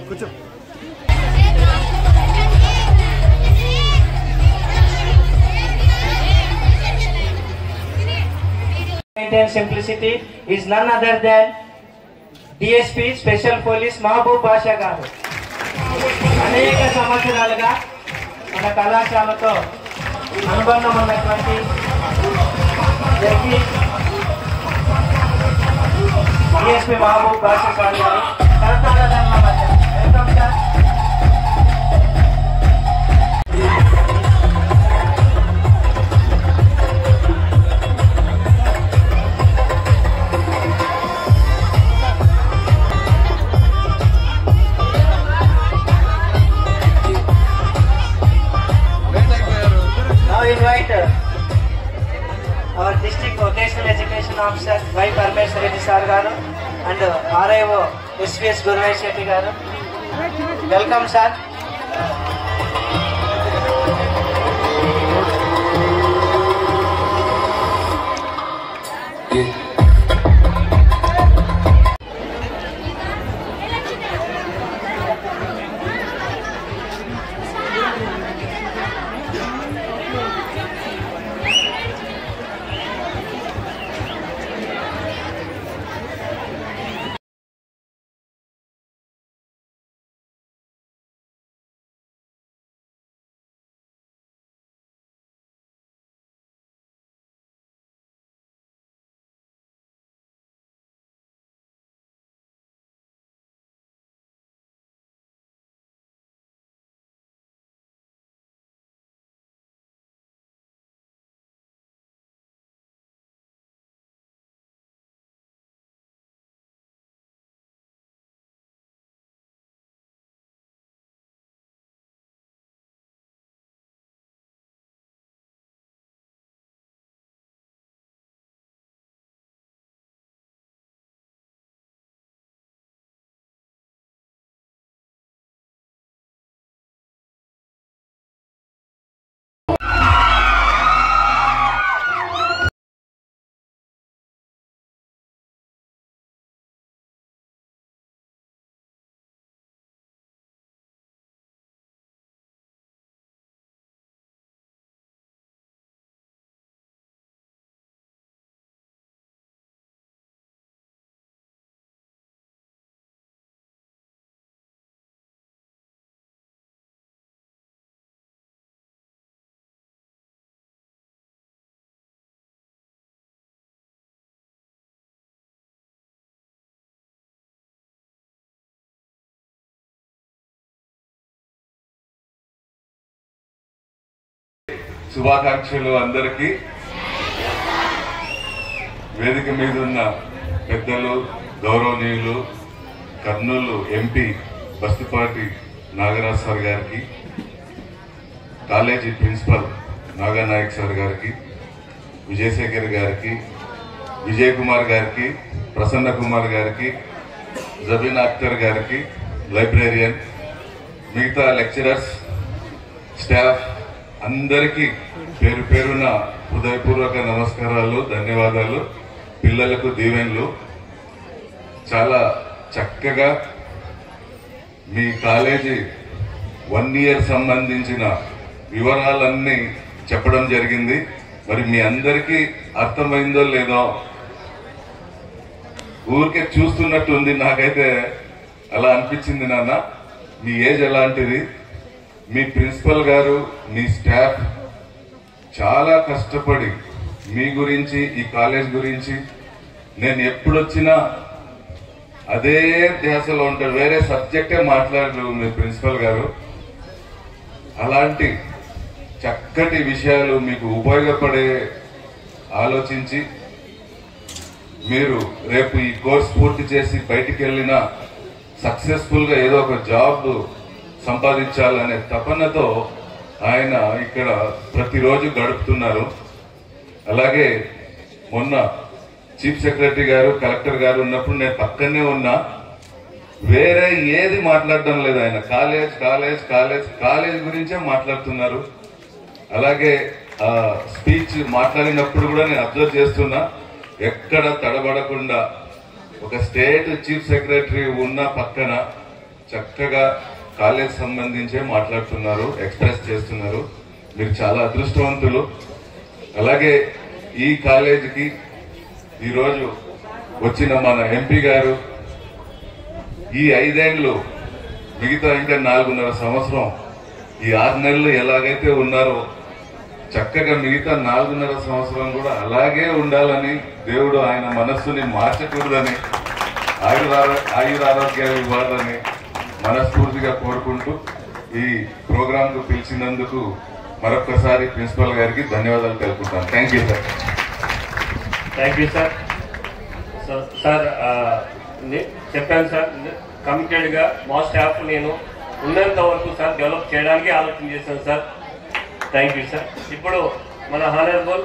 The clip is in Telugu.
కూర్చో. Maintain simplicity is none other than DSP Special Police Mahbub Basha garu. అనేక సంవత్సరాలుగా మన కళాశాలతో అనుబంధం ఉన్నటువంటి DSP Mahbub Basha సార్ గారు welcome sir. Invite our District Vocational Education Officer Y. Parmeshwar Reddy sir garu and RIO SVS Guruvai Shetty garu. Welcome sir. శుభాకాంక్షలు అందరికీ. వేదిక మీద ఉన్న పెద్దలు, గౌరవనీయులు, కర్నూలు ఎంపీ బస్తిపాటి నాగరాజ్ సార్ గారికి, కాలేజీ ప్రిన్సిపల్ నాగానాయక్ సార్ గారికి, విజయశేఖర్ గారికి, విజయ్ కుమార్ గారికి, ప్రసన్న కుమార్ గారికి, జబీన్ అఖ్తర్ గారికి, లైబ్రేరియన్, మిగతా లెక్చరర్స్, స్టాఫ్ అందరికీ పేరు పేరున హృదయపూర్వక నమస్కారాలు, ధన్యవాదాలు. పిల్లలకు దీవెనలు. చాలా చక్కగా మీ కాలేజీ 1 ఇయర్ సంబంధించిన వివరాలన్నీ చెప్పడం జరిగింది. మరి మీ అందరికీ అర్థమైందో లేదో, ఊరికే చూస్తున్నట్టుంది. నాకైతే అలా అనిపించింది. నాన్న, మీ ఏజ్ ఎలాంటిది, మీ ప్రిన్సిపల్ గారు, మీ స్టాఫ్ చాలా కష్టపడి మీ గురించి, ఈ కాలేజ్ గురించి, నేను ఎప్పుడొచ్చినా అదే ధ్యాసలో ఉంటాడు, వేరే సబ్జెక్టే మాట్లాడరు మీ ప్రిన్సిపల్ గారు. అలాంటి చక్కటి విషయాలు మీకు ఉపయోగపడే ఆలోచించి మీరు రేపు ఈ కోర్స్ పూర్తి చేసి బయటికి వెళ్ళినా సక్సెస్ఫుల్ గా ఏదో ఒక జాబ్ సంపాదించాలనే తపనతో ఆయన ఇక్కడ ప్రతిరోజు గడుపుతున్నారు. అలాగే మొన్న చీఫ్ సెక్రటరీ గారు, కలెక్టర్ గారు ఉన్నప్పుడు నేను పక్కనే ఉన్నా. వేరే ఏది మాట్లాడడం లేదు. ఆయన కాలేజ్ కాలేజ్ కాలేజ్ కాలేజ్ గురించే మాట్లాడుతున్నారు. అలాగే స్పీచ్ మాట్లాడినప్పుడు కూడా నేను అబ్జర్వ్ చేస్తున్నా, ఎక్కడ తడబడకుండా ఒక స్టేట్ చీఫ్ సెక్రటరీ ఉన్న పక్కన చక్కగా కాలేజ్ సంబంధించే మాట్లాడుతున్నారు, ఎక్స్ప్రెస్ చేస్తున్నారు. మీరు చాలా అదృష్టవంతులు. అలాగే ఈ కాలేజీకి ఈరోజు వచ్చిన మన ఎంపీ గారు ఈ 5 ఏళ్ళు మిగతా ఇంకా 4.5 సంవత్సరం ఈ 6 నెలలు ఎలాగైతే ఉన్నారో చక్కగా మిగతా 4.5 సంవత్సరం కూడా అలాగే ఉండాలని, దేవుడు ఆయన మనస్సుని మార్చకూడదని, ఆయురారోగ్యాలు ఇవ్వాలని మనస్ఫూర్తిగా కోరుకుంటూ ఈ ప్రోగ్రామ్ కు పిలిచినందుకు మరొకసారి ప్రిన్సిపల్ గారికి ధన్యవాదాలు తెలుపుతాను. Thank you sir. Thank you sir. Sir చెప్పాను సార్, కమిటెడ్ గా మా స్టాఫ్ నేను ఉన్నంత వరకు సార్ డెవలప్ చేయడానికి ఆలోచన చేశాను సార్. Thank you sir. ఇప్పుడు మన హానరబుల్